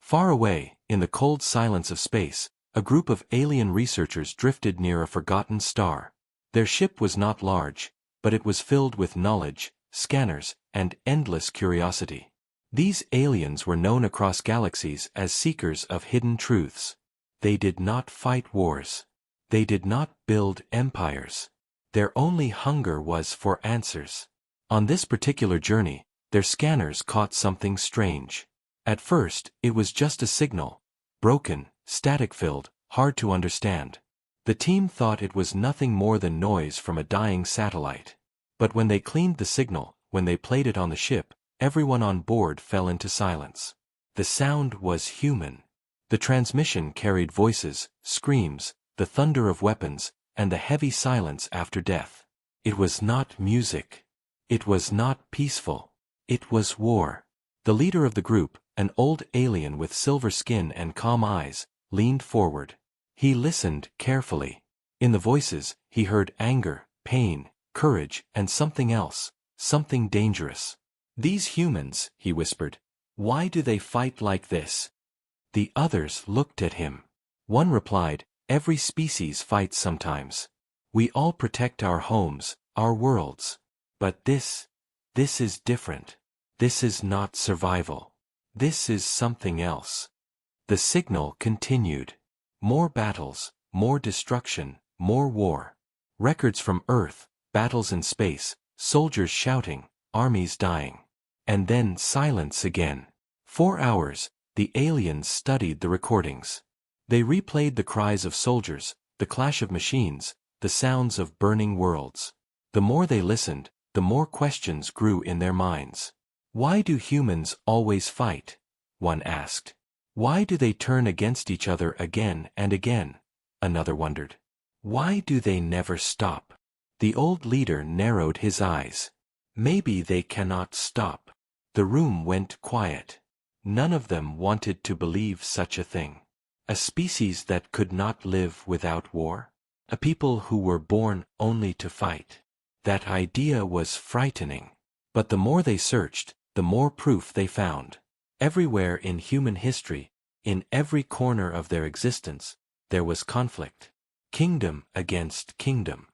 Far away, in the cold silence of space, a group of alien researchers drifted near a forgotten star. Their ship was not large, but it was filled with knowledge, scanners, and endless curiosity. These aliens were known across galaxies as seekers of hidden truths. They did not fight wars. They did not build empires. Their only hunger was for answers. On this particular journey, their scanners caught something strange. At first, it was just a signal, broken, static-filled, hard to understand. The team thought it was nothing more than noise from a dying satellite. But when they cleaned the signal, when they played it on the ship, everyone on board fell into silence. The sound was human. The transmission carried voices, screams, the thunder of weapons, and the heavy silence after death. It was not music. It was not peaceful. It was war. The leader of the group, an old alien with silver skin and calm eyes, leaned forward. He listened carefully. In the voices, he heard anger, pain, courage, and something else, something dangerous. "These humans," he whispered, "why do they fight like this?" The others looked at him. One replied, "Every species fights sometimes. We all protect our homes, our worlds. But this is different. This is not survival. This is something else." The signal continued. More battles, more destruction, more war. Records from Earth, battles in space, soldiers shouting, armies dying. And then silence again. 4 hours, the aliens studied the recordings. They replayed the cries of soldiers, the clash of machines, the sounds of burning worlds. The more they listened, the more questions grew in their minds. "Why do humans always fight?" one asked. "Why do they turn against each other again and again?" another wondered. "Why do they never stop?" The old leader narrowed his eyes. "Maybe they cannot stop." The room went quiet. None of them wanted to believe such a thing. A species that could not live without war? A people who were born only to fight? That idea was frightening. But the more they searched, the more proof they found. Everywhere in human history, in every corner of their existence, there was conflict. Kingdom against kingdom.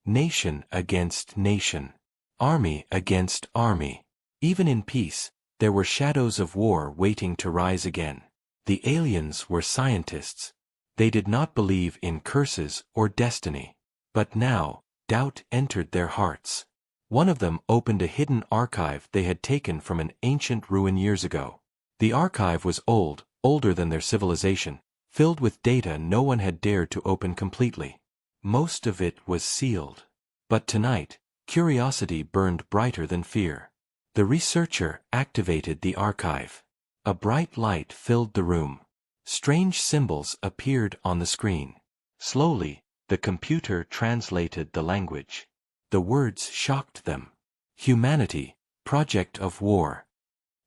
Nation against nation. Army against army. Even in peace, there were shadows of war waiting to rise again. The aliens were scientists. They did not believe in curses or destiny. But now, doubt entered their hearts. One of them opened a hidden archive they had taken from an ancient ruin years ago. The archive was old, older than their civilization, filled with data no one had dared to open completely. Most of it was sealed. But tonight, curiosity burned brighter than fear. The researcher activated the archive. A bright light filled the room. Strange symbols appeared on the screen. Slowly, the computer translated the language. The words shocked them. Humanity, project of war.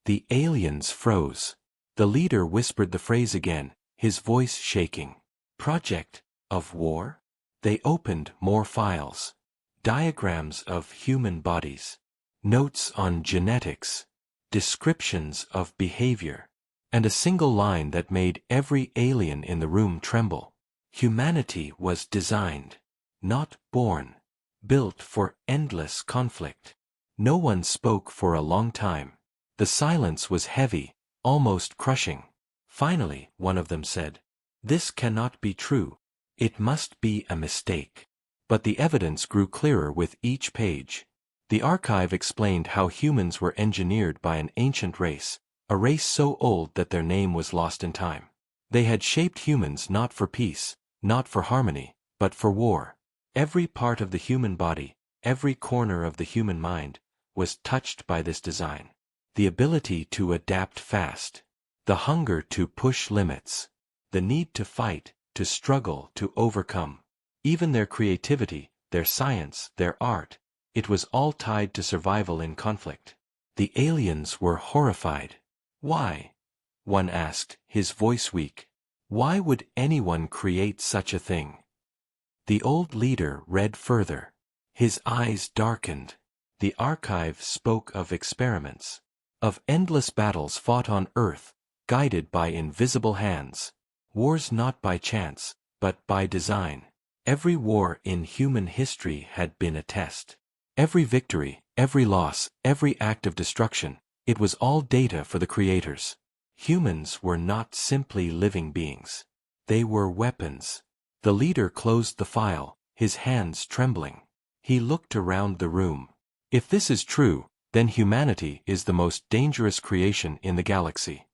The aliens froze. The leader whispered the phrase again, his voice shaking. Project of war? They opened more files. Diagrams of human bodies. Notes on genetics. Descriptions of behavior. And a single line that made every alien in the room tremble. Humanity was designed, not born. Built for endless conflict. No one spoke for a long time. The silence was heavy, almost crushing. Finally, one of them said, "This cannot be true. It must be a mistake." But the evidence grew clearer with each page. The archive explained how humans were engineered by an ancient race, a race so old that their name was lost in time. They had shaped humans not for peace, not for harmony, but for war. Every part of the human body, every corner of the human mind, was touched by this design. The ability to adapt fast. The hunger to push limits. The need to fight, to struggle, to overcome. Even their creativity, their science, their art, it was all tied to survival in conflict. The aliens were horrified. "Why?" one asked, his voice weak. "Why would anyone create such a thing?" The old leader read further. His eyes darkened. The archive spoke of experiments. Of endless battles fought on Earth, guided by invisible hands. Wars not by chance, but by design. Every war in human history had been a test. Every victory, every loss, every act of destruction, it was all data for the creators. Humans were not simply living beings. They were weapons. The leader closed the file, his hands trembling. He looked around the room. If this is true, then humanity is the most dangerous creation in the galaxy.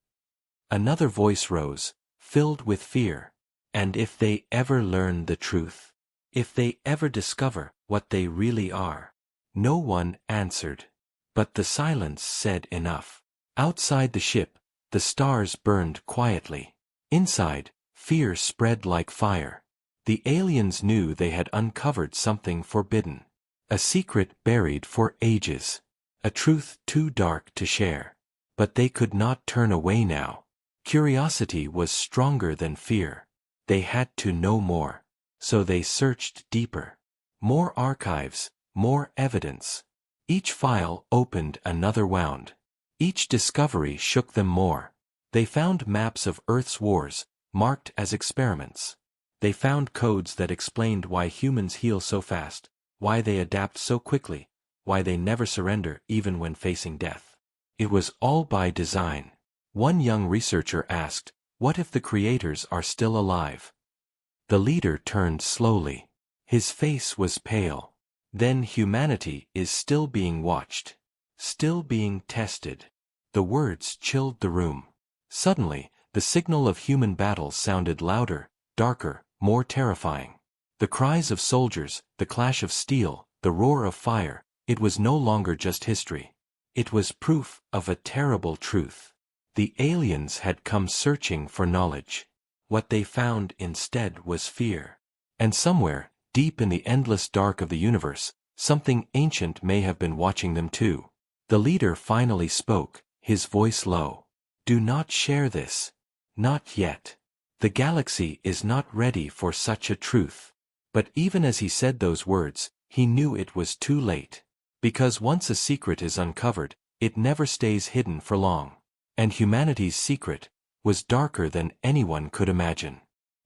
Another voice rose, filled with fear. And if they ever learn the truth? If they ever discover what they really are? No one answered. But the silence said enough. Outside the ship, the stars burned quietly. Inside, fear spread like fire. The aliens knew they had uncovered something forbidden. A secret buried for ages. A truth too dark to share. But they could not turn away now. Curiosity was stronger than fear. They had to know more. So they searched deeper. More archives, more evidence. Each file opened another wound. Each discovery shook them more. They found maps of Earth's wars, marked as experiments. They found codes that explained why humans heal so fast, why they adapt so quickly, why they never surrender even when facing death. It was all by design. One young researcher asked, "What if the creators are still alive?" The leader turned slowly. His face was pale. Then humanity is still being watched. Still being tested. The words chilled the room. Suddenly, the signal of human battle sounded louder, darker, more terrifying. The cries of soldiers, the clash of steel, the roar of fire, it was no longer just history. It was proof of a terrible truth. The aliens had come searching for knowledge. What they found instead was fear. And somewhere, deep in the endless dark of the universe, something ancient may have been watching them too. The leader finally spoke, his voice low. "Do not share this. Not yet. The galaxy is not ready for such a truth." But even as he said those words, he knew it was too late. Because once a secret is uncovered, it never stays hidden for long. And humanity's secret was darker than anyone could imagine.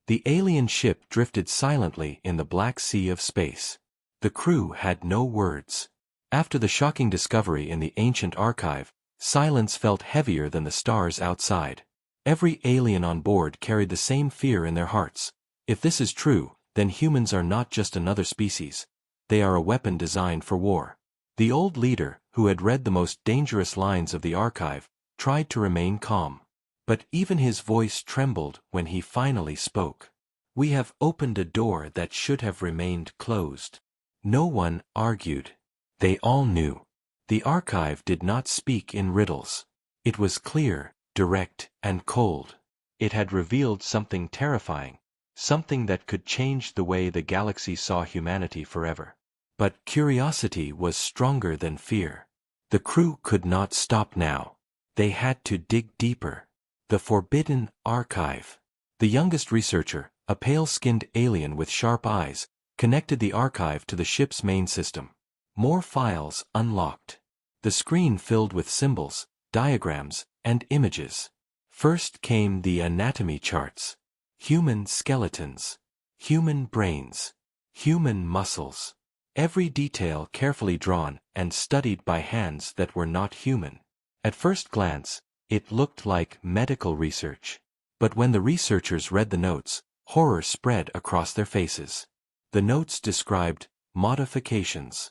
The alien ship drifted silently in the black sea of space. The crew had no words. After the shocking discovery in the ancient archive, silence felt heavier than the stars outside. Every alien on board carried the same fear in their hearts. If this is true, then humans are not just another species. They are a weapon designed for war. The old leader, who had read the most dangerous lines of the archive, tried to remain calm. But even his voice trembled when he finally spoke. "We have opened a door that should have remained closed." No one argued. They all knew. The archive did not speak in riddles. It was clear, direct, and cold. It had revealed something terrifying, something that could change the way the galaxy saw humanity forever. But curiosity was stronger than fear. The crew could not stop now. They had to dig deeper. The forbidden archive. The youngest researcher, a pale-skinned alien with sharp eyes, connected the archive to the ship's main system. More files unlocked. The screen filled with symbols, diagrams, and images. First came the anatomy charts. Human skeletons. Human brains. Human muscles. Every detail carefully drawn and studied by hands that were not human. At first glance, it looked like medical research. But when the researchers read the notes, horror spread across their faces. The notes described modifications.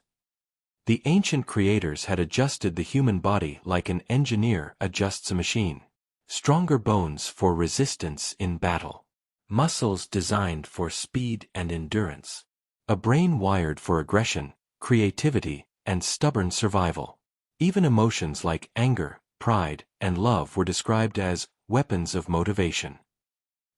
The ancient creators had adjusted the human body like an engineer adjusts a machine. Stronger bones for resistance in battle. Muscles designed for speed and endurance. A brain wired for aggression, creativity, and stubborn survival. Even emotions like anger, pride, and love were described as weapons of motivation.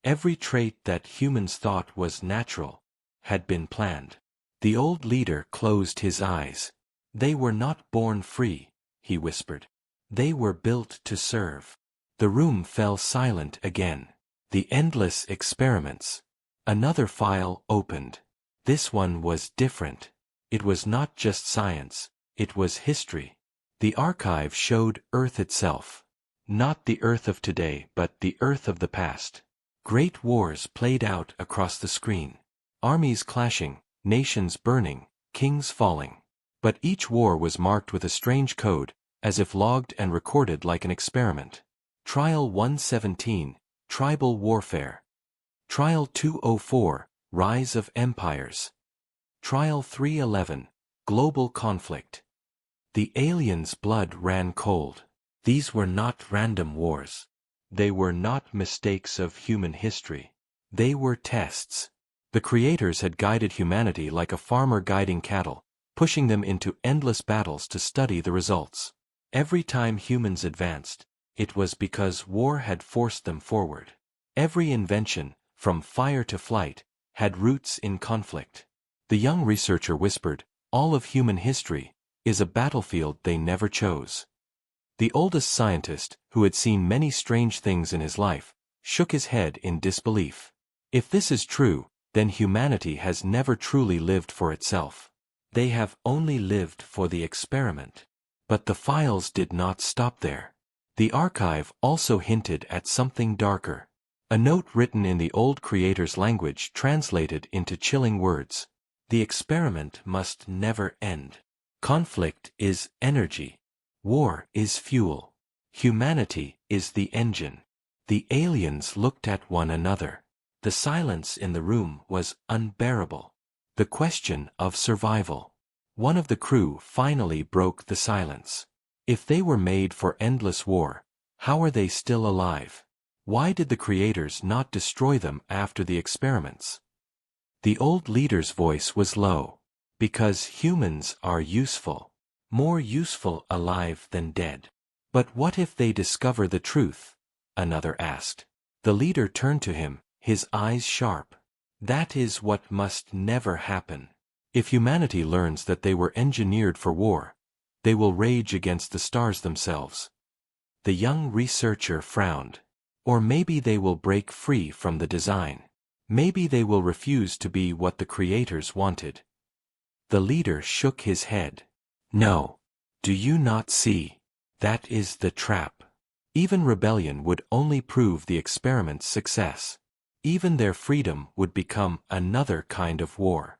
Every trait that humans thought was natural had been planned. The old leader closed his eyes. "They were not born free," he whispered. "They were built to serve." The room fell silent again. The endless experiments. Another file opened. This one was different. It was not just science, it was history. The archive showed Earth itself. Not the Earth of today, but the Earth of the past. Great wars played out across the screen. Armies clashing, nations burning, kings falling. But each war was marked with a strange code, as if logged and recorded like an experiment. Trial 117, Tribal Warfare. Trial 204, Rise of Empires. Trial 311, Global Conflict. The aliens' blood ran cold. These were not random wars. They were not mistakes of human history. They were tests. The creators had guided humanity like a farmer guiding cattle, pushing them into endless battles to study the results. Every time humans advanced, it was because war had forced them forward. Every invention, from fire to flight, had roots in conflict. The young researcher whispered, "All of human history is a battlefield they never chose." The oldest scientist, who had seen many strange things in his life, shook his head in disbelief. If this is true, then humanity has never truly lived for itself. They have only lived for the experiment. But the files did not stop there. The archive also hinted at something darker. A note written in the old creator's language translated into chilling words. The experiment must never end. Conflict is energy. War is fuel. Humanity is the engine. The aliens looked at one another. The silence in the room was unbearable. The question of survival. One of the crew finally broke the silence. If they were made for endless war, how are they still alive? Why did the creators not destroy them after the experiments? The old leader's voice was low. Because humans are useful. More useful alive than dead. But what if they discover the truth? Another asked. The leader turned to him, his eyes sharp. That is what must never happen. If humanity learns that they were engineered for war, they will rage against the stars themselves. The young researcher frowned. Or maybe they will break free from the design. Maybe they will refuse to be what the creators wanted. The leader shook his head. No. Do you not see? That is the trap. Even rebellion would only prove the experiment's success. Even their freedom would become another kind of war.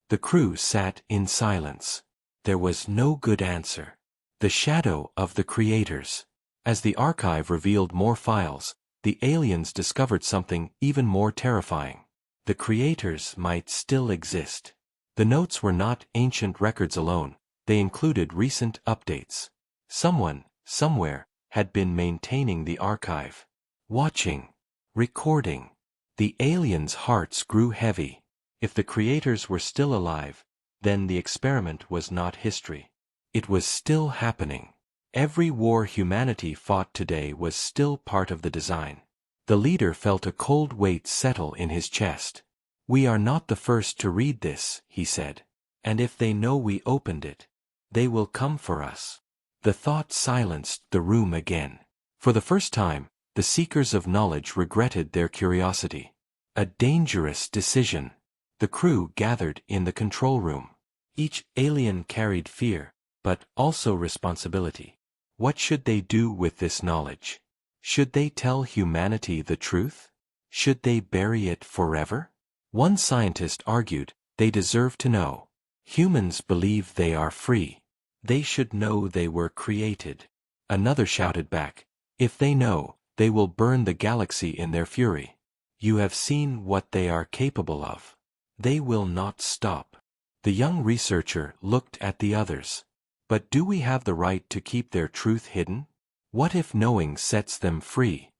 The crew sat in silence. There was no good answer. The shadow of the creators. As the archive revealed more files, the aliens discovered something even more terrifying. The creators might still exist. The notes were not ancient records alone. They included recent updates. Someone, somewhere, had been maintaining the archive. Watching. Recording. The aliens' hearts grew heavy. If the creators were still alive, then the experiment was not history. It was still happening. Every war humanity fought today was still part of the design. The leader felt a cold weight settle in his chest. We are not the first to read this, he said. And if they know we opened it, they will come for us. The thought silenced the room again. For the first time, the seekers of knowledge regretted their curiosity. A dangerous decision. The crew gathered in the control room. Each alien carried fear, but also responsibility. What should they do with this knowledge? Should they tell humanity the truth? Should they bury it forever? One scientist argued, they deserve to know. Humans believe they are free. They should know they were created. Another shouted back, if they know, they will burn the galaxy in their fury. You have seen what they are capable of. They will not stop. The young researcher looked at the others. But do we have the right to keep their truth hidden? What if knowing sets them free?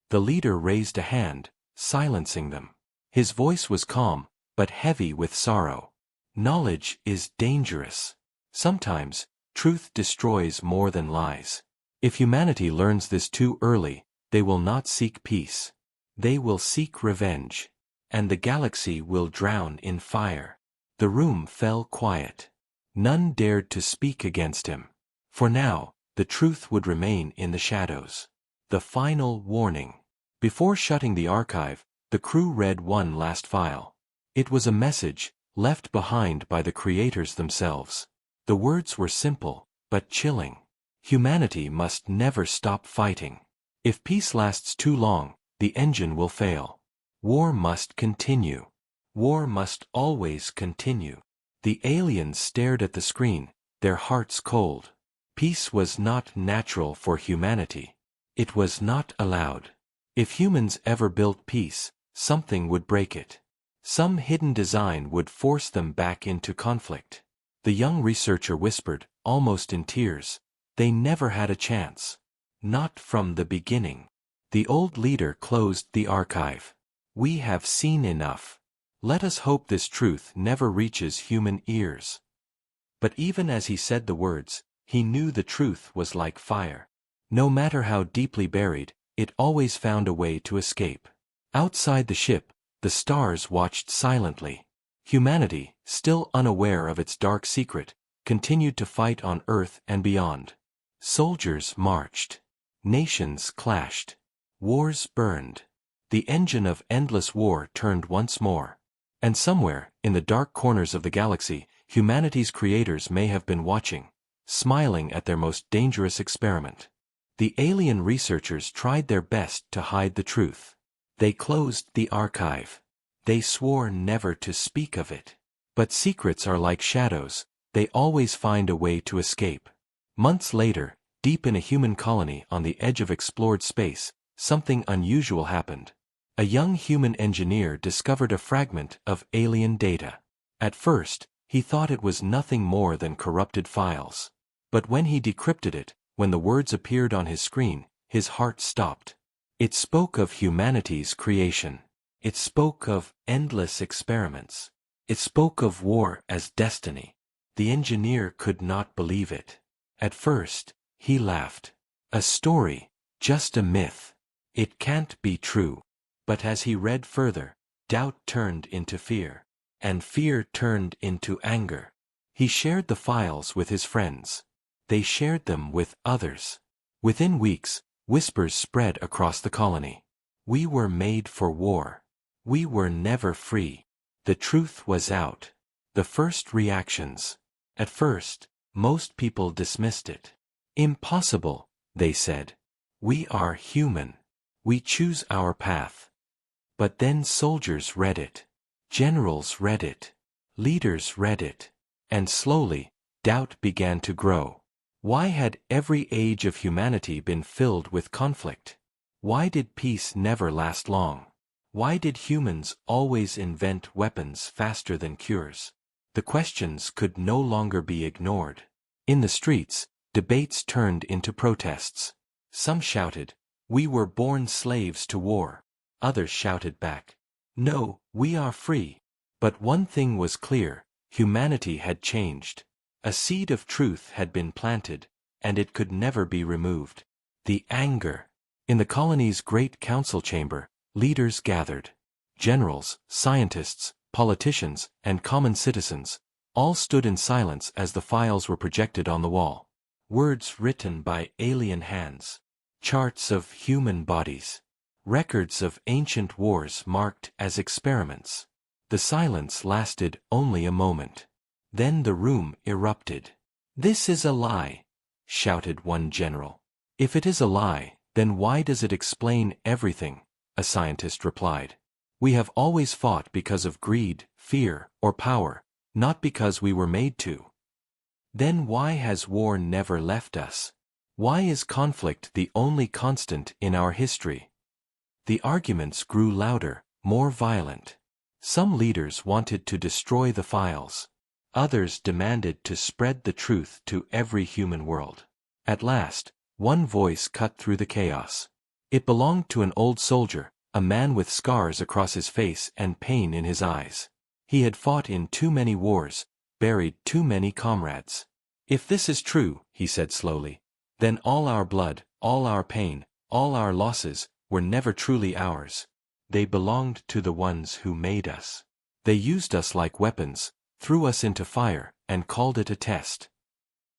The leader raised a hand, silencing them. His voice was calm, but heavy with sorrow. Knowledge is dangerous. Sometimes, truth destroys more than lies. If humanity learns this too early, they will not seek peace. They will seek revenge. And the galaxy will drown in fire. The room fell quiet. None dared to speak against him. For now, the truth would remain in the shadows. The final warning. Before shutting the archive, the crew read one last file. It was a message, left behind by the creators themselves. The words were simple, but chilling. Humanity must never stop fighting. If peace lasts too long, the engine will fail. War must continue. War must always continue. The aliens stared at the screen, their hearts cold. Peace was not natural for humanity. It was not allowed. If humans ever built peace, something would break it. Some hidden design would force them back into conflict. The young researcher whispered, almost in tears, "They never had a chance. Not from the beginning." The old leader closed the archive. "We have seen enough. Let us hope this truth never reaches human ears." But even as he said the words, he knew the truth was like fire. No matter how deeply buried, it always found a way to escape. Outside the ship, the stars watched silently. Humanity, still unaware of its dark secret, continued to fight on Earth and beyond. Soldiers marched. Nations clashed. Wars burned. The engine of endless war turned once more. And somewhere, in the dark corners of the galaxy, humanity's creators may have been watching, smiling at their most dangerous experiment. The alien researchers tried their best to hide the truth. They closed the archive. They swore never to speak of it. But secrets are like shadows, they always find a way to escape. Months later, deep in a human colony on the edge of explored space, something unusual happened. A young human engineer discovered a fragment of alien data. At first, he thought it was nothing more than corrupted files. But when he decrypted it, when the words appeared on his screen, his heart stopped. It spoke of humanity's creation. It spoke of endless experiments. It spoke of war as destiny. The engineer could not believe it. At first, he laughed. A story, just a myth. It can't be true. But as he read further, doubt turned into fear. And fear turned into anger. He shared the files with his friends. They shared them with others. Within weeks, whispers spread across the colony. We were made for war. We were never free. The truth was out. The first reactions. At first, most people dismissed it. Impossible, they said. We are human. We choose our path. But then soldiers read it. Generals read it. Leaders read it. And slowly, doubt began to grow. Why had every age of humanity been filled with conflict? Why did peace never last long? Why did humans always invent weapons faster than cures? The questions could no longer be ignored. In the streets, debates turned into protests. Some shouted, "We were born slaves to war." Others shouted back, "No, we are free." But one thing was clear, humanity had changed. A seed of truth had been planted, and it could never be removed. The anger. In the colony's great council chamber, leaders gathered. Generals, scientists, politicians, and common citizens, all stood in silence as the files were projected on the wall. Words written by alien hands. Charts of human bodies. Records of ancient wars marked as experiments. The silence lasted only a moment. Then the room erupted. "This is a lie," shouted one general. "If it is a lie, then why does it explain everything?" a scientist replied. "We have always fought because of greed, fear, or power, not because we were made to." Then why has war never left us? Why is conflict the only constant in our history? The arguments grew louder, more violent. Some leaders wanted to destroy the files. Others demanded to spread the truth to every human world. At last, one voice cut through the chaos. It belonged to an old soldier, a man with scars across his face and pain in his eyes. He had fought in too many wars, buried too many comrades. "If this is true," he said slowly, "then all our blood, all our pain, all our losses, were never truly ours. They belonged to the ones who made us. They used us like weapons, threw us into fire, and called it a test."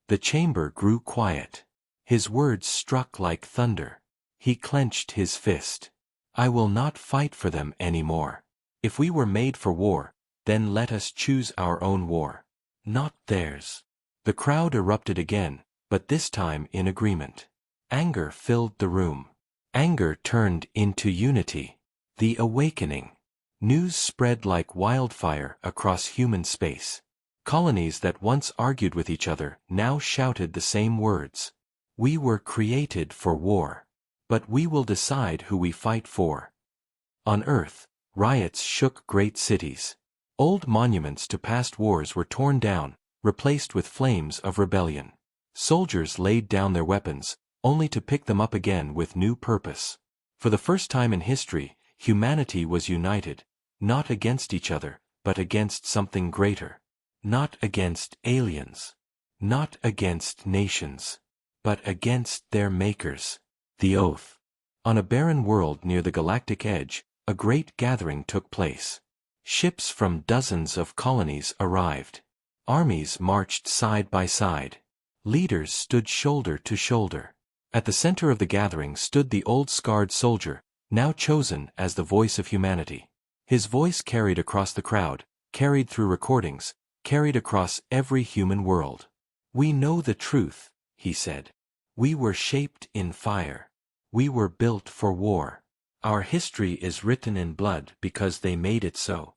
The chamber grew quiet. His words struck like thunder. He clenched his fist. "I will not fight for them anymore. If we were made for war, then let us choose our own war, not theirs." The crowd erupted again, but this time in agreement. Anger filled the room. Anger turned into unity. The awakening. News spread like wildfire across human space. Colonies that once argued with each other now shouted the same words. We were created for war. But we will decide who we fight for. On Earth, riots shook great cities. Old monuments to past wars were torn down, replaced with flames of rebellion. Soldiers laid down their weapons, only to pick them up again with new purpose. For the first time in history, humanity was united, not against each other, but against something greater. Not against aliens. Not against nations. But against their makers. The Oath. On a barren world near the galactic edge, a great gathering took place. Ships from dozens of colonies arrived. Armies marched side by side. Leaders stood shoulder to shoulder. At the center of the gathering stood the old scarred soldier, now chosen as the voice of humanity. His voice carried across the crowd, carried through recordings, carried across every human world. We know the truth, he said. We were shaped in fire. We were built for war. Our history is written in blood because they made it so.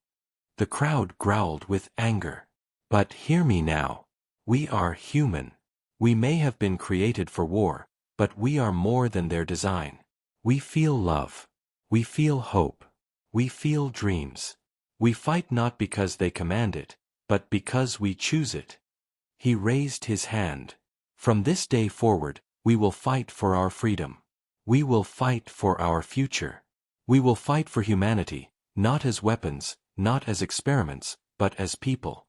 The crowd growled with anger. But hear me now. We are human. We may have been created for war, but we are more than their design. We feel love. We feel hope. We feel dreams. We fight not because they command it, but because we choose it. He raised his hand. From this day forward, we will fight for our freedom. We will fight for our future. We will fight for humanity, not as weapons, not as experiments, but as people.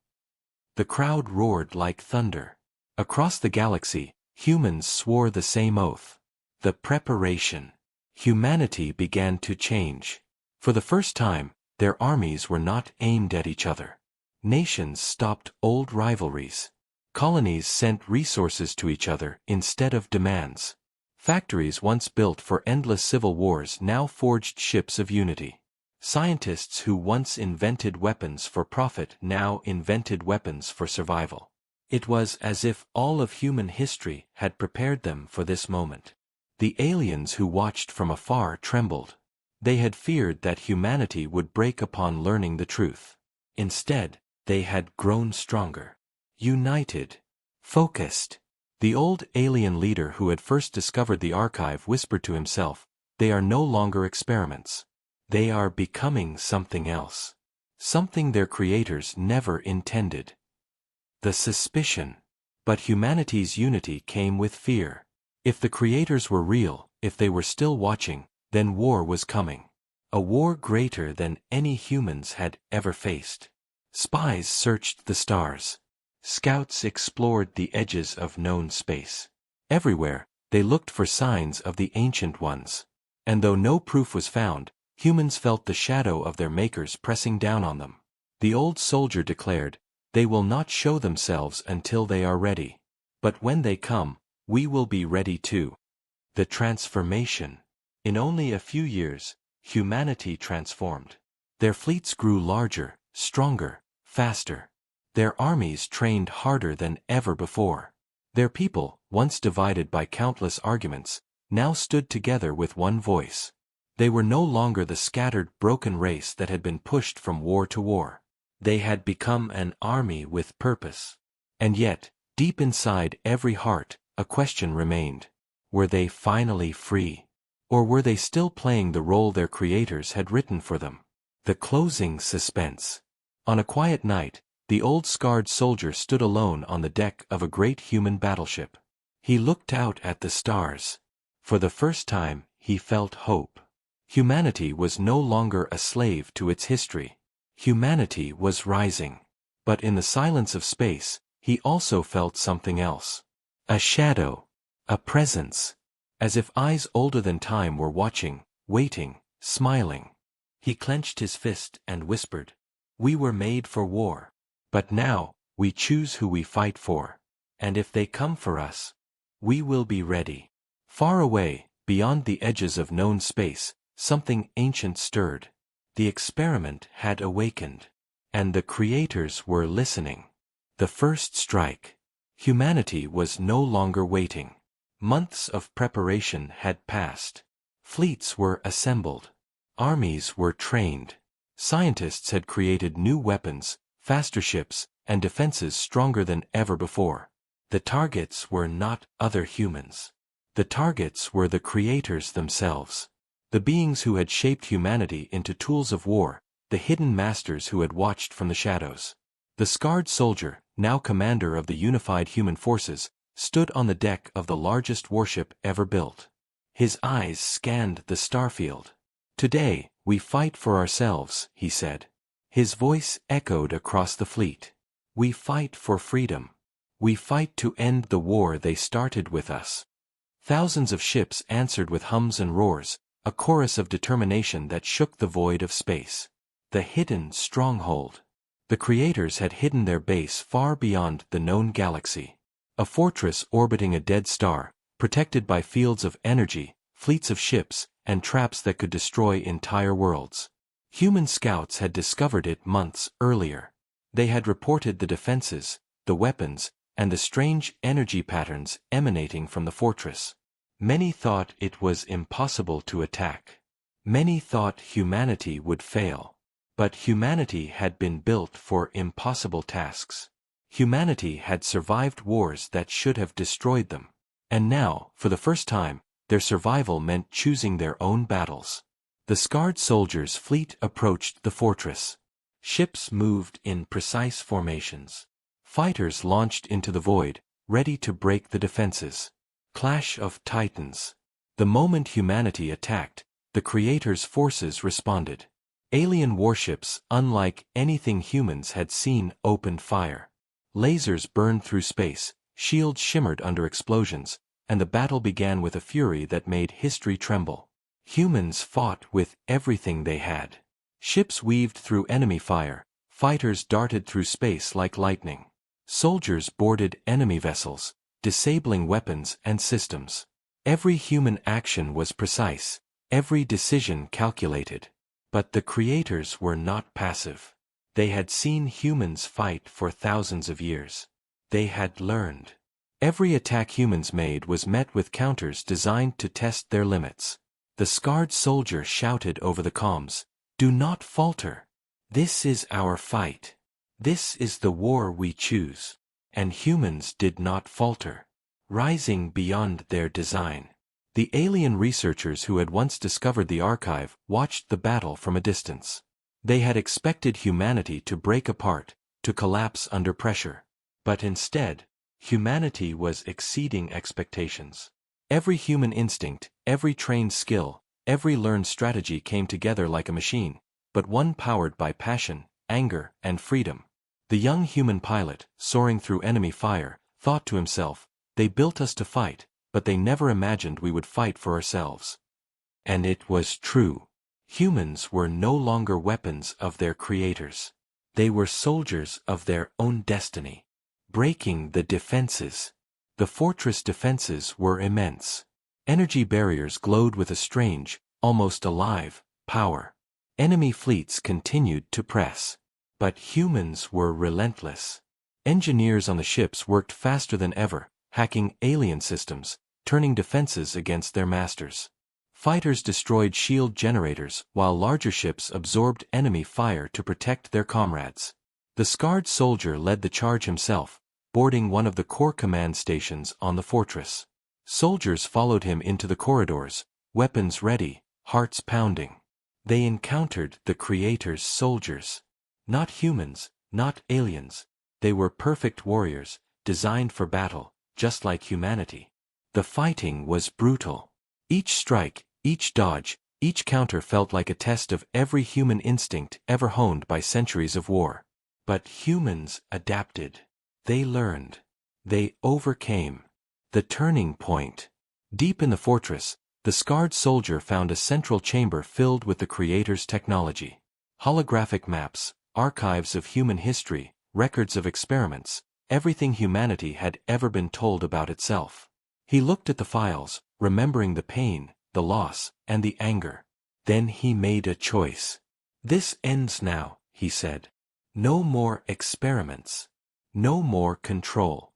The crowd roared like thunder. Across the galaxy, humans swore the same oath. The preparation. Humanity began to change. For the first time, their armies were not aimed at each other. Nations stopped old rivalries. Colonies sent resources to each other instead of demands. Factories once built for endless civil wars now forged ships of unity. Scientists who once invented weapons for profit now invented weapons for survival. It was as if all of human history had prepared them for this moment. The aliens who watched from afar trembled. They had feared that humanity would break upon learning the truth. Instead, they had grown stronger. United. Focused. The old alien leader who had first discovered the archive whispered to himself, "They are no longer experiments. They are becoming something else. Something their creators never intended." The suspicion. But humanity's unity came with fear. If the creators were real, if they were still watching, then war was coming. A war greater than any humans had ever faced. Spies searched the stars. Scouts explored the edges of known space. Everywhere, they looked for signs of the ancient ones. And though no proof was found, humans felt the shadow of their makers pressing down on them. The old soldier declared, "They will not show themselves until they are ready. But when they come, we will be ready too." The transformation. In only a few years, humanity transformed. Their fleets grew larger, stronger, faster. Their armies trained harder than ever before. Their people, once divided by countless arguments, now stood together with one voice. They were no longer the scattered, broken race that had been pushed from war to war. They had become an army with purpose. And yet, deep inside every heart, a question remained. Were they finally free? Or were they still playing the role their creators had written for them? The closing suspense. On a quiet night, the old scarred soldier stood alone on the deck of a great human battleship. He looked out at the stars. For the first time, he felt hope. Humanity was no longer a slave to its history. Humanity was rising. But in the silence of space, he also felt something else. A shadow. A presence. As if eyes older than time were watching, waiting, smiling. He clenched his fist and whispered, "We were made for war. But now, we choose who we fight for. And if they come for us, we will be ready." Far away, beyond the edges of known space, something ancient stirred. The experiment had awakened. And the creators were listening. The first strike. Humanity was no longer waiting. Months of preparation had passed. Fleets were assembled. Armies were trained. Scientists had created new weapons, faster ships, and defenses stronger than ever before. The targets were not other humans. The targets were the creators themselves. The beings who had shaped humanity into tools of war, the hidden masters who had watched from the shadows. The scarred soldier, now commander of the unified human forces, stood on the deck of the largest warship ever built. His eyes scanned the starfield. "Today, we fight for ourselves," he said. His voice echoed across the fleet. "We fight for freedom. We fight to end the war they started with us." Thousands of ships answered with hums and roars, a chorus of determination that shook the void of space. The hidden stronghold. The creators had hidden their base far beyond the known galaxy. A fortress orbiting a dead star, protected by fields of energy, fleets of ships, and traps that could destroy entire worlds. Human scouts had discovered it months earlier. They had reported the defenses, the weapons, and the strange energy patterns emanating from the fortress. Many thought it was impossible to attack. Many thought humanity would fail. But humanity had been built for impossible tasks. Humanity had survived wars that should have destroyed them. And now, for the first time, their survival meant choosing their own battles. The scarred soldiers' fleet approached the fortress. Ships moved in precise formations. Fighters launched into the void, ready to break the defenses. Clash of Titans. The moment humanity attacked, the Creator's forces responded. Alien warships, unlike anything humans had seen, opened fire. Lasers burned through space, shields shimmered under explosions, and the battle began with a fury that made history tremble. Humans fought with everything they had. Ships weaved through enemy fire, fighters darted through space like lightning. Soldiers boarded enemy vessels, disabling weapons and systems. Every human action was precise, every decision calculated. But the creators were not passive. They had seen humans fight for thousands of years. They had learned. Every attack humans made was met with counters designed to test their limits. The scarred soldier shouted over the comms, "Do not falter. This is our fight. This is the war we choose." And humans did not falter, rising beyond their design. The alien researchers who had once discovered the archive watched the battle from a distance. They had expected humanity to break apart, to collapse under pressure. But instead, humanity was exceeding expectations. Every human instinct, every trained skill, every learned strategy came together like a machine, but one powered by passion, anger, and freedom. The young human pilot, soaring through enemy fire, thought to himself, "They built us to fight, but they never imagined we would fight for ourselves." And it was true. Humans were no longer weapons of their creators. They were soldiers of their own destiny. Breaking the defenses. The fortress defenses were immense. Energy barriers glowed with a strange, almost alive, power. Enemy fleets continued to press. But humans were relentless. Engineers on the ships worked faster than ever, hacking alien systems, turning defenses against their masters. Fighters destroyed shield generators while larger ships absorbed enemy fire to protect their comrades. The scarred soldier led the charge himself, boarding one of the core command stations on the fortress. Soldiers followed him into the corridors, weapons ready, hearts pounding. They encountered the Creator's soldiers. Not humans, not aliens. They were perfect warriors, designed for battle, just like humanity. The fighting was brutal. Each strike, each dodge, each counter felt like a test of every human instinct ever honed by centuries of war. But humans adapted. They learned. They overcame. The turning point. Deep in the fortress, the scarred soldier found a central chamber filled with the Creator's technology. Holographic maps, archives of human history, records of experiments, everything humanity had ever been told about itself. He looked at the files, remembering the pain, the loss, and the anger. Then he made a choice. "This ends now," he said. "No more experiments. No more control.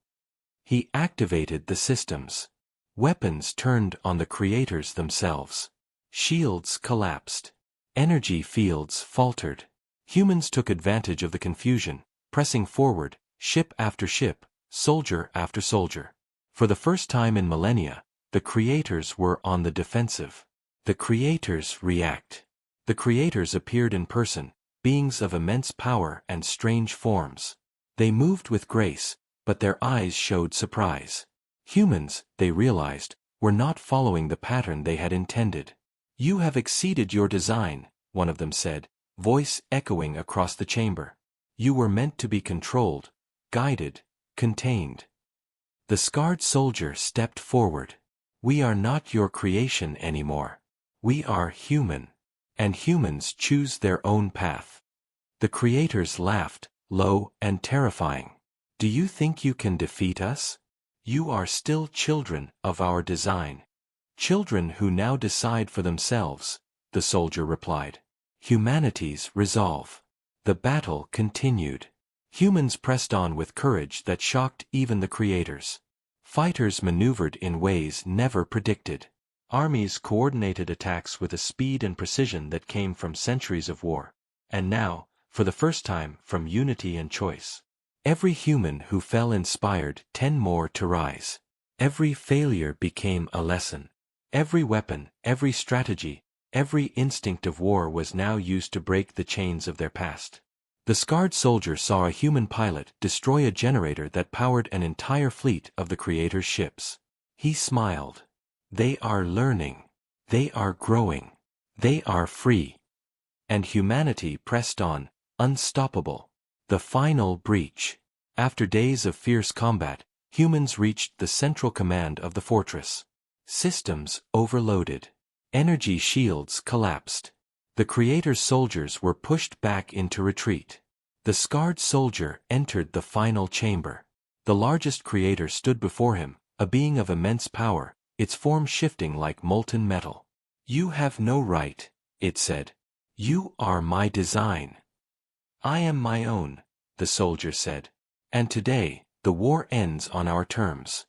He activated the systems. Weapons turned on the creators themselves. Shields collapsed. Energy fields faltered. Humans took advantage of the confusion, pressing forward, ship after ship, soldier after soldier. For the first time in millennia, the creators were on the defensive. The creators react. The creators appeared in person, beings of immense power and strange forms. They moved with grace, but their eyes showed surprise. Humans, they realized, were not following the pattern they had intended. "You have exceeded your design," one of them said, voice echoing across the chamber. "You were meant to be controlled, guided, contained." The scarred soldier stepped forward. "We are not your creation anymore. We are human. And humans choose their own path." The creators laughed, low and terrifying. "Do you think you can defeat us? You are still children of our design. Children who now decide for themselves," the soldier replied. "Humanity's resolve." The battle continued. Humans pressed on with courage that shocked even the creators. Fighters maneuvered in ways never predicted. Armies coordinated attacks with a speed and precision that came from centuries of war, and now, for the first time, from unity and choice. Every human who fell inspired 10 more to rise. Every failure became a lesson. Every weapon, every strategy, every instinct of war was now used to break the chains of their past. The scarred soldier saw a human pilot destroy a generator that powered an entire fleet of the creator's ships. He smiled. "They are learning. They are growing. They are free." And humanity pressed on, unstoppable. The final breach. After days of fierce combat, humans reached the central command of the fortress. Systems overloaded. Energy shields collapsed. The creator's soldiers were pushed back into retreat. The scarred soldier entered the final chamber. The largest creator stood before him, a being of immense power, its form shifting like molten metal. "You have no right," it said. "You are my design." "I am my own," the soldier said. "And today, the war ends on our terms."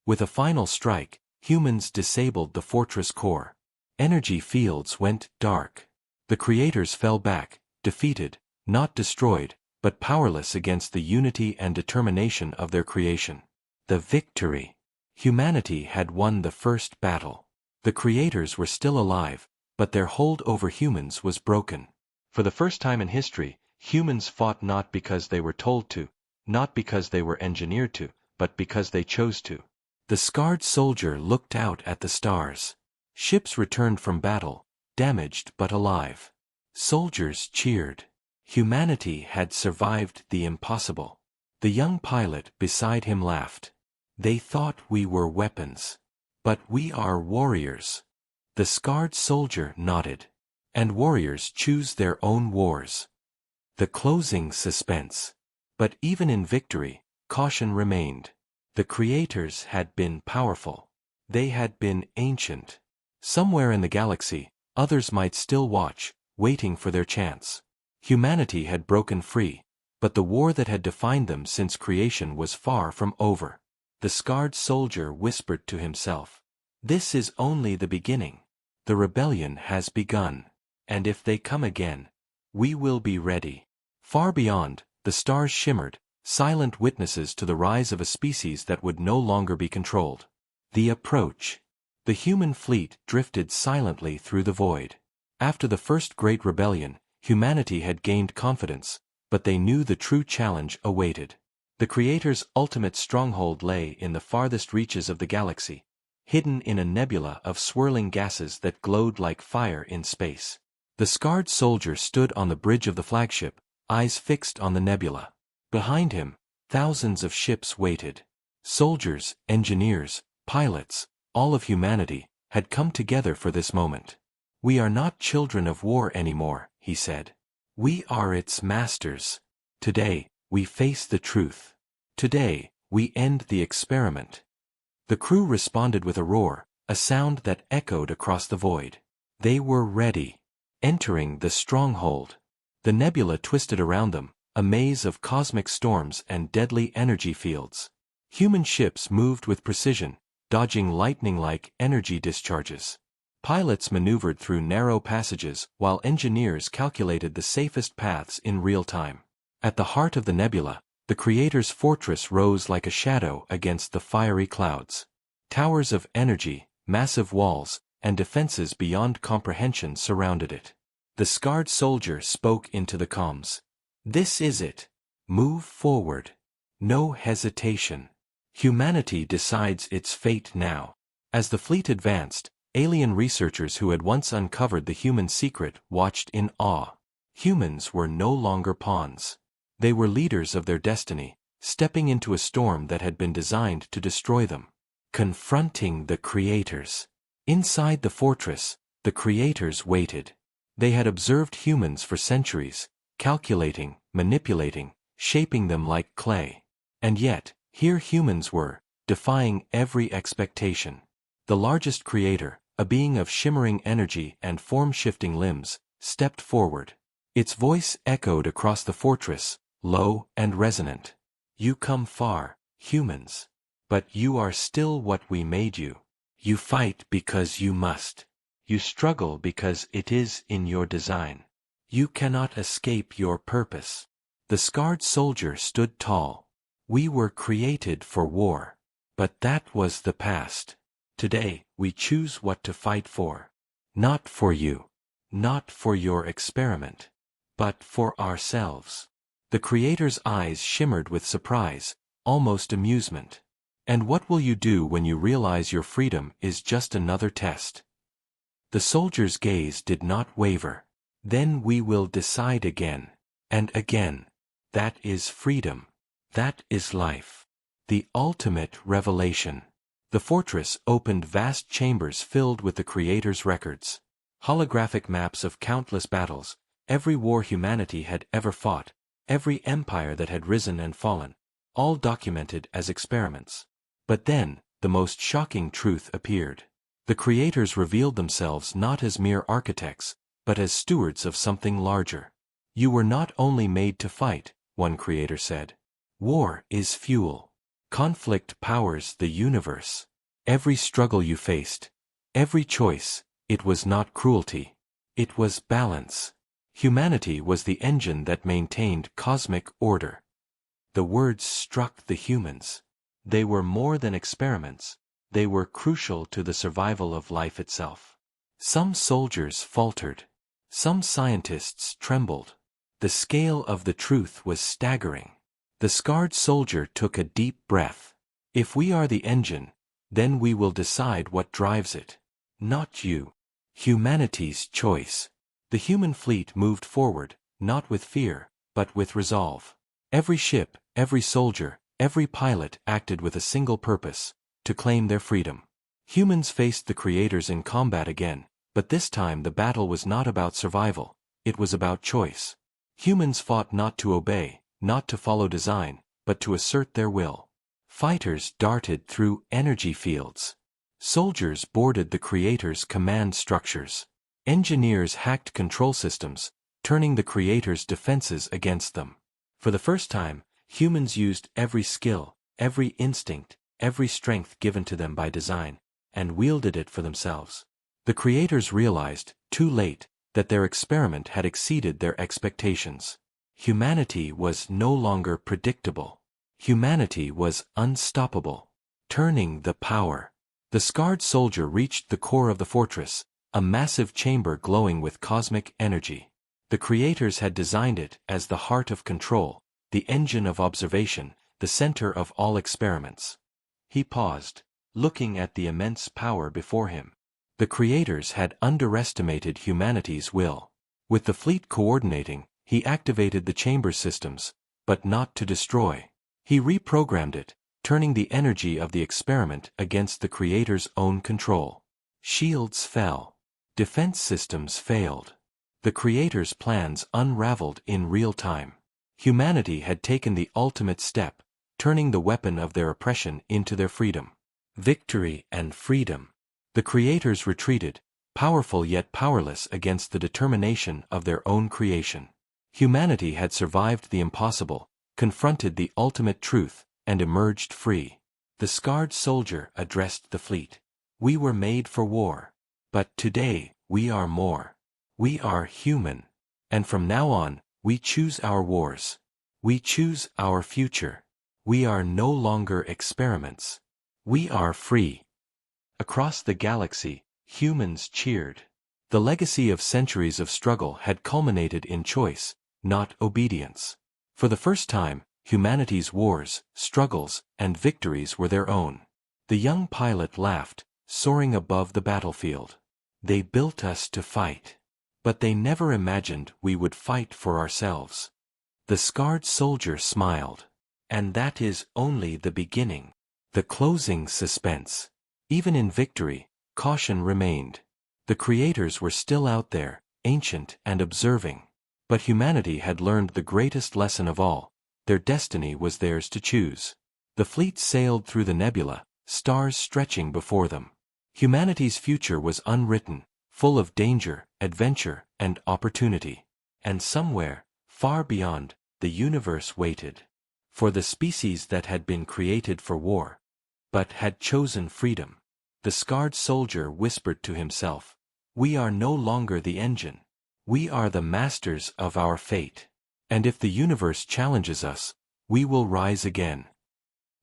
With a final strike, humans disabled the fortress core. Energy fields went dark. The creators fell back, defeated, not destroyed, but powerless against the unity and determination of their creation. The victory. Humanity had won the first battle. The creators were still alive, but their hold over humans was broken. For the first time in history, humans fought not because they were told to, not because they were engineered to, but because they chose to. The scarred soldier looked out at the stars. Ships returned from battle, damaged but alive. Soldiers cheered. Humanity had survived the impossible. The young pilot beside him laughed. "They thought we were weapons. But we are warriors." The scarred soldier nodded. And warriors choose their own wars. The closing suspense. But even in victory, caution remained. The creators had been powerful. They had been ancient. Somewhere in the galaxy, others might still watch, waiting for their chance. Humanity had broken free, but the war that had defined them since creation was far from over. The scarred soldier whispered to himself, "This is only the beginning. The rebellion has begun. And if they come again, we will be ready." Far beyond, the stars shimmered, silent witnesses to the rise of a species that would no longer be controlled. The approach. The human fleet drifted silently through the void. After the first great rebellion, humanity had gained confidence, but they knew the true challenge awaited. The Creator's ultimate stronghold lay in the farthest reaches of the galaxy, hidden in a nebula of swirling gases that glowed like fire in space. The scarred soldier stood on the bridge of the flagship, eyes fixed on the nebula. Behind him, thousands of ships waited. Soldiers, engineers, pilots, all of humanity, had come together for this moment. "We are not children of war anymore," he said. "We are its masters. Today, we face the truth. Today, we end the experiment." The crew responded with a roar, a sound that echoed across the void. They were ready. Entering the stronghold. The nebula twisted around them, a maze of cosmic storms and deadly energy fields. Human ships moved with precision, dodging lightning-like energy discharges. Pilots maneuvered through narrow passages while engineers calculated the safest paths in real time. At the heart of the nebula, the Creator's fortress rose like a shadow against the fiery clouds. Towers of energy, massive walls, and defenses beyond comprehension surrounded it. The scarred soldier spoke into the comms. "This is it. Move forward. No hesitation. Humanity decides its fate now." As the fleet advanced, alien researchers who had once uncovered the human secret watched in awe. Humans were no longer pawns. They were leaders of their destiny, stepping into a storm that had been designed to destroy them. Confronting the Creators. Inside the fortress, the Creators waited. They had observed humans for centuries, calculating, manipulating, shaping them like clay. And yet, here humans were, defying every expectation. The largest creator, a being of shimmering energy and form-shifting limbs, stepped forward. Its voice echoed across the fortress, low and resonant. "You come far, humans. But you are still what we made you. You fight because you must. You struggle because it is in your design. You cannot escape your purpose." The scarred soldier stood tall. "We were created for war. But that was the past. Today, we choose what to fight for. Not for you. Not for your experiment. But for ourselves." The Creator's eyes shimmered with surprise, almost amusement. "And what will you do when you realize your freedom is just another test?" The soldier's gaze did not waver. "Then we will decide again. And again. That is freedom. That is life. The ultimate revelation." The fortress opened vast chambers filled with the Creator's records. Holographic maps of countless battles, every war humanity had ever fought, every empire that had risen and fallen, all documented as experiments. But then, the most shocking truth appeared. The Creators revealed themselves not as mere architects, but as stewards of something larger. "You were not only made to fight," one Creator said. "War is fuel. Conflict powers the universe. Every struggle you faced, every choice, it was not cruelty. It was balance. Humanity was the engine that maintained cosmic order." The words struck the humans. They were more than experiments. They were crucial to the survival of life itself. Some soldiers faltered. Some scientists trembled. The scale of the truth was staggering. The scarred soldier took a deep breath. "If we are the engine, then we will decide what drives it. Not you. Humanity's choice." The human fleet moved forward, not with fear, but with resolve. Every ship, every soldier, every pilot acted with a single purpose: to claim their freedom. Humans faced the Creators in combat again, but this time the battle was not about survival, it was about choice. Humans fought not to obey, not to follow design, but to assert their will. Fighters darted through energy fields. Soldiers boarded the Creator's command structures. Engineers hacked control systems, turning the Creator's defenses against them. For the first time, humans used every skill, every instinct, every strength given to them by design, and wielded it for themselves. The Creators realized, too late, that their experiment had exceeded their expectations. Humanity was no longer predictable. Humanity was unstoppable. Turning the power. The scarred soldier reached the core of the fortress, a massive chamber glowing with cosmic energy. The Creators had designed it as the heart of control, the engine of observation, the center of all experiments. He paused, looking at the immense power before him. The Creators had underestimated humanity's will. With the fleet coordinating, he activated the chamber systems, but not to destroy. He reprogrammed it, turning the energy of the experiment against the Creator's own control. Shields fell. Defense systems failed. The Creator's plans unraveled in real time. Humanity had taken the ultimate step, turning the weapon of their oppression into their freedom. Victory and freedom. The Creators retreated, powerful yet powerless against the determination of their own creation. Humanity had survived the impossible, confronted the ultimate truth, and emerged free. The scarred soldier addressed the fleet. We were made for war. But today, we are more. We are human. And from now on, we choose our wars. We choose our future. We are no longer experiments. We are free. Across the galaxy, humans cheered. The legacy of centuries of struggle had culminated in choice, not obedience. For the first time, humanity's wars, struggles, and victories were their own. The young pilot laughed, soaring above the battlefield. They built us to fight. But they never imagined we would fight for ourselves. The scarred soldier smiled. And that is only the beginning. The closing suspense. Even in victory, caution remained. The creators were still out there, ancient and observing. But humanity had learned the greatest lesson of all. Their destiny was theirs to choose. The fleet sailed through the nebula, stars stretching before them. Humanity's future was unwritten, full of danger, adventure, and opportunity. And somewhere, far beyond, the universe waited. For the species that had been created for war, but had chosen freedom. The scarred soldier whispered to himself, "We are no longer the engine. We are the masters of our fate. And if the universe challenges us, we will rise again."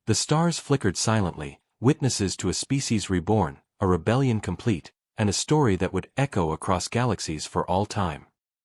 The stars flickered silently, witnesses to a species reborn, a rebellion complete, and a story that would echo across galaxies for all time.